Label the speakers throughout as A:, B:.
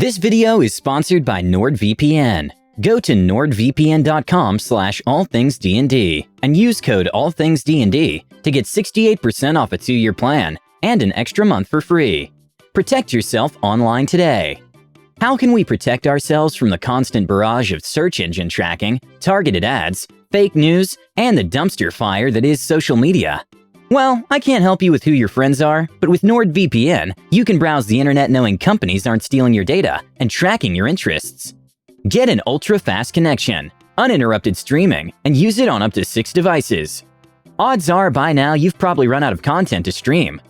A: This video is sponsored by NordVPN. Go to nordvpn.com/allthingsdnd and use code allthingsdnd to get 68% off a 2-year plan and an extra month for free. Protect yourself online today. How can we protect ourselves from the constant barrage of search engine tracking, targeted ads, fake news, and the dumpster fire that is social media? Well, I can't help you with who your friends are, but with NordVPN, you can browse the internet knowing companies aren't stealing your data and tracking your interests. Get an ultra-fast connection, uninterrupted streaming, and use it on up to 6 devices. Odds are by now you've probably run out of content to stream.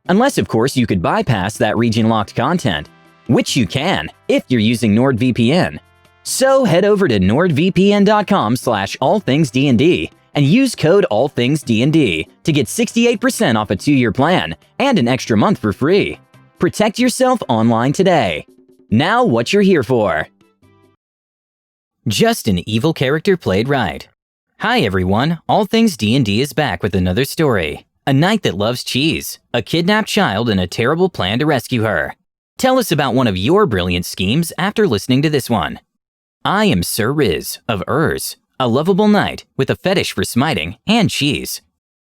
A: Unless, of course, you could bypass that region-locked content, which you can if you're using NordVPN. So head over to nordvpn.com/allthingsdnd and use code allthingsdnd to get 68% off a 2-year plan and an extra month for free. Protect yourself online today. Now what you're here for. Just an evil character played right. Hi everyone, All Things D&D is back with another story. A knight that loves cheese, a kidnapped child, and a terrible plan to rescue her. Tell us about one of your brilliant schemes after listening to this one. I am Sir Riz of Urs, a lovable knight with a fetish for smiting and cheese.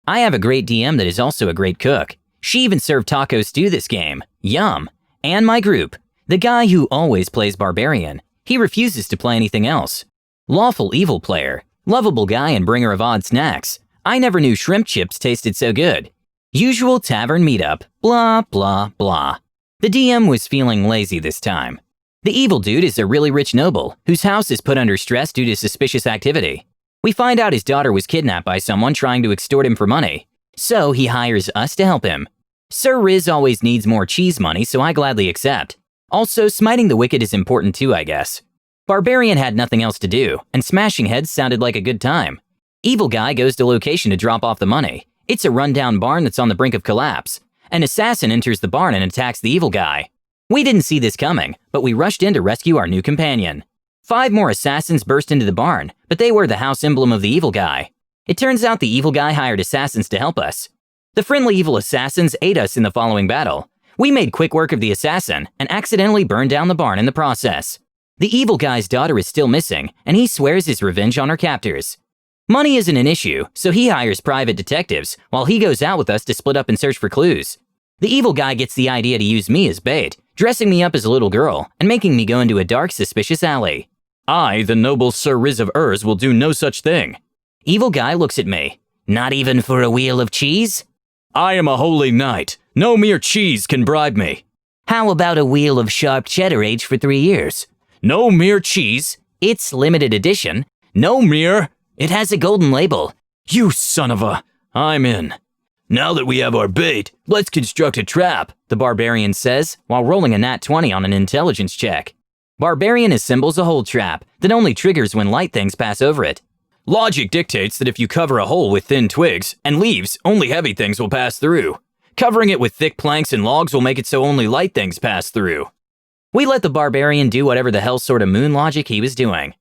A: I have a great DM that is also a great cook. She even served taco stew this game. Yum. And my group, the guy who always plays barbarian. He refuses to play anything else. Lawful evil player, lovable guy and bringer of odd snacks. I never knew shrimp chips tasted so good. Usual tavern meetup, blah, blah, blah. The DM was feeling lazy this time. The evil dude is a really rich noble whose house is put under stress due to suspicious activity. We find out his daughter was kidnapped by someone trying to extort him for money, so he hires us to help him. Sir Riz always needs more cheese money, so I gladly accept. Also, smiting the wicked is important too, I guess. Barbarian had nothing else to do, and smashing heads sounded like a good time. Evil guy goes to location to drop off the money. It's a rundown barn that's on the brink of collapse. An assassin enters the barn and attacks the evil guy. We didn't see this coming, but we rushed in to rescue our new companion. 5 more assassins burst into the barn, but they were the house emblem of the evil guy. It turns out the evil guy hired assassins to help us. The friendly evil assassins ate us in the following battle. We made quick work of the assassin and accidentally burned down the barn in the process. The evil guy's daughter is still missing, and he swears his revenge on her captors. Money isn't an issue, so he hires private detectives while he goes out with us to split up and search for clues. The evil guy gets the idea to use me as bait, dressing me up as a little girl and making me go into a dark, suspicious alley. I, the noble Sir Riz of Urs, will do no such thing. Evil guy looks at me. Not even for a wheel of cheese? I am a holy knight. No mere cheese can bribe me. How about a wheel of sharp cheddar aged for 3 years? No mere cheese. It's limited edition. No mere. It has a golden label. You son of a. I'm in. Now that we have our bait, let's construct a trap, the barbarian says, while rolling a nat 20 on an intelligence check. Barbarian assembles a hole trap that only triggers when light things pass over it. Logic dictates that if you cover a hole with thin twigs and leaves, only heavy things will pass through. Covering it with thick planks and logs will make it so only light things pass through. We let the barbarian do whatever the hell sort of moon logic he was doing.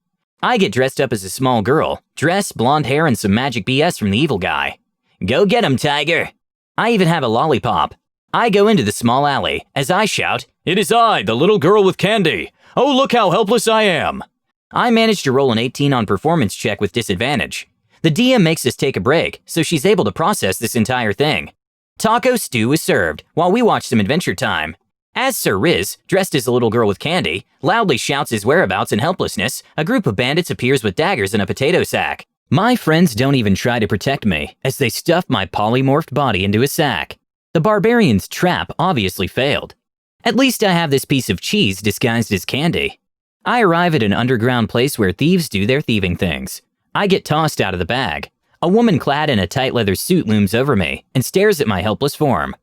A: I get dressed up as a small girl, dress, blonde hair, and some magic BS from the evil guy. Go get him, tiger! I even have a lollipop. I go into the small alley as I shout, "It is I, the little girl with candy! Oh, look how helpless I am!" I manage to roll an 18 on performance check with disadvantage. The DM makes us take a break, so she's able to process this entire thing. Taco stew is served while we watch some Adventure Time. As Sir Riz, dressed as a little girl with candy, loudly shouts his whereabouts and helplessness, a group of bandits appears with daggers and a potato sack. My friends don't even try to protect me, as they stuff my polymorphed body into a sack. The barbarian's trap obviously failed. At least I have this piece of cheese disguised as candy. I arrive at an underground place where thieves do their thieving things. I get tossed out of the bag. A woman clad in a tight leather suit looms over me and stares at my helpless form.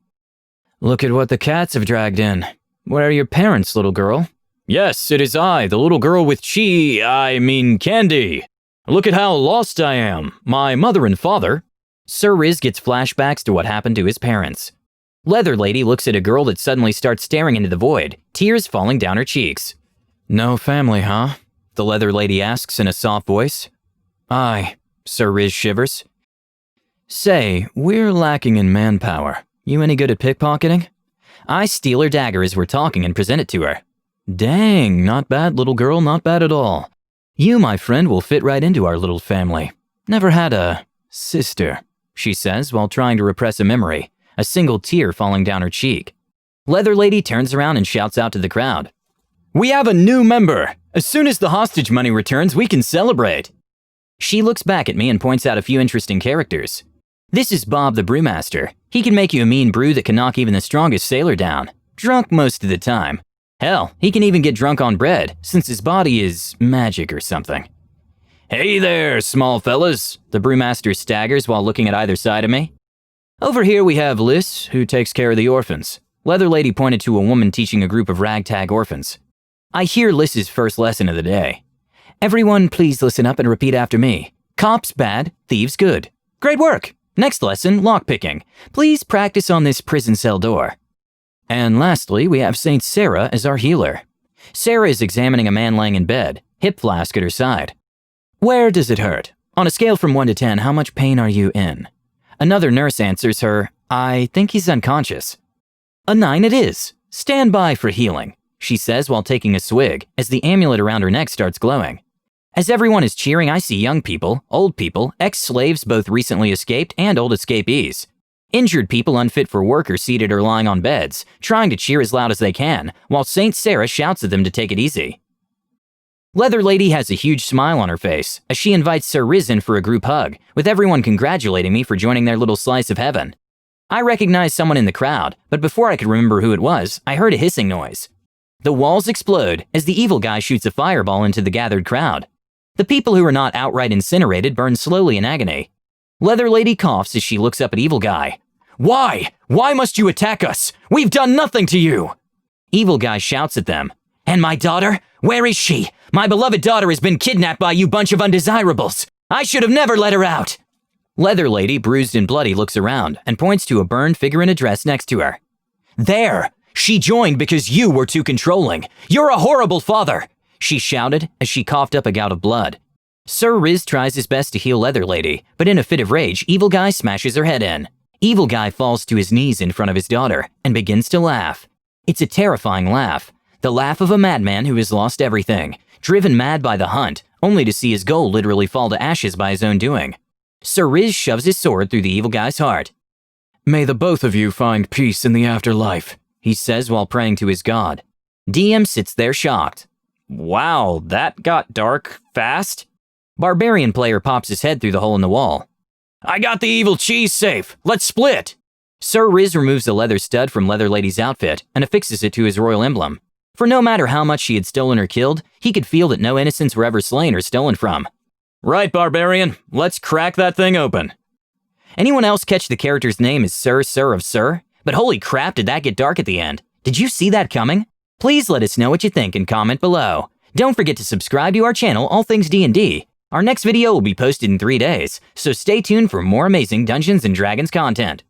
A: Look at what the cats have dragged in. Where are your parents, little girl? Yes, it is I, the little girl with candy. Look at how lost I am. My mother and father. Sir Riz gets flashbacks to what happened to his parents. Leather Lady looks at a girl that suddenly starts staring into the void, tears falling down her cheeks. No family, huh? The Leather Lady asks in a soft voice. Aye, Sir Riz shivers. Say, we're lacking in manpower. You any good at pickpocketing? I steal her dagger as we're talking and present it to her. Dang, not bad, little girl, not bad at all. You, my friend, will fit right into our little family. Never had a sister, she says while trying to repress a memory, a single tear falling down her cheek. Leather Lady turns around and shouts out to the crowd. We have a new member! As soon as the hostage money returns, we can celebrate! She looks back at me and points out a few interesting characters. This is Bob the Brewmaster. He can make you a mean brew that can knock even the strongest sailor down. Drunk most of the time. Hell, he can even get drunk on bread, since his body is magic or something. Hey there, small fellas, the Brewmaster staggers while looking at either side of me. Over here we have Liz, who takes care of the orphans. Leather Lady pointed to a woman teaching a group of ragtag orphans. I hear Liz's first lesson of the day. Everyone please listen up and repeat after me. Cops bad, thieves good. Great work! Next lesson, lockpicking. Please practice on this prison cell door. And lastly, we have Saint Sarah as our healer. Sarah is examining a man laying in bed, hip flask at her side. Where does it hurt? On a scale from 1 to 10, how much pain are you in? Another nurse answers her, I think he's unconscious. A 9 it is. Stand by for healing, she says while taking a swig as the amulet around her neck starts glowing. As everyone is cheering, I see young people, old people, ex-slaves both recently escaped and old escapees. Injured people unfit for work are seated or lying on beds, trying to cheer as loud as they can, while Saint Sarah shouts at them to take it easy. Leather Lady has a huge smile on her face as she invites Sir Riz in for a group hug, with everyone congratulating me for joining their little slice of heaven. I recognize someone in the crowd, but before I could remember who it was, I heard a hissing noise. The walls explode as the evil guy shoots a fireball into the gathered crowd. The people who are not outright incinerated burn slowly in agony. Leather Lady coughs as she looks up at Evil Guy. Why? Why must you attack us? We've done nothing to you! Evil Guy shouts at them. And my daughter? Where is she? My beloved daughter has been kidnapped by you bunch of undesirables. I should have never let her out. Leather Lady, bruised and bloody, looks around and points to a burned figure in a dress next to her. There! She joined because you were too controlling. You're a horrible father! She shouted as she coughed up a gout of blood. Sir Riz tries his best to heal Leather Lady, but in a fit of rage, Evil Guy smashes her head in. Evil Guy falls to his knees in front of his daughter and begins to laugh. It's a terrifying laugh. The laugh of a madman who has lost everything, driven mad by the hunt, only to see his goal literally fall to ashes by his own doing. Sir Riz shoves his sword through the Evil Guy's heart. May the both of you find peace in the afterlife, he says while praying to his god. DM sits there shocked. Wow, that got dark fast? Barbarian player pops his head through the hole in the wall. I got the evil cheese safe. Let's split. Sir Riz removes a leather stud from Leather Lady's outfit and affixes it to his royal emblem. For no matter how much she had stolen or killed, he could feel that no innocents were ever slain or stolen from. Right, Barbarian. Let's crack that thing open. Anyone else catch the character's name as Sir of Sir? But holy crap, did that get dark at the end. Did you see that coming? Please let us know what you think and comment below. Don't forget to subscribe to our channel, All Things D&D. Our next video will be posted in 3 days, so stay tuned for more amazing Dungeons & Dragons content.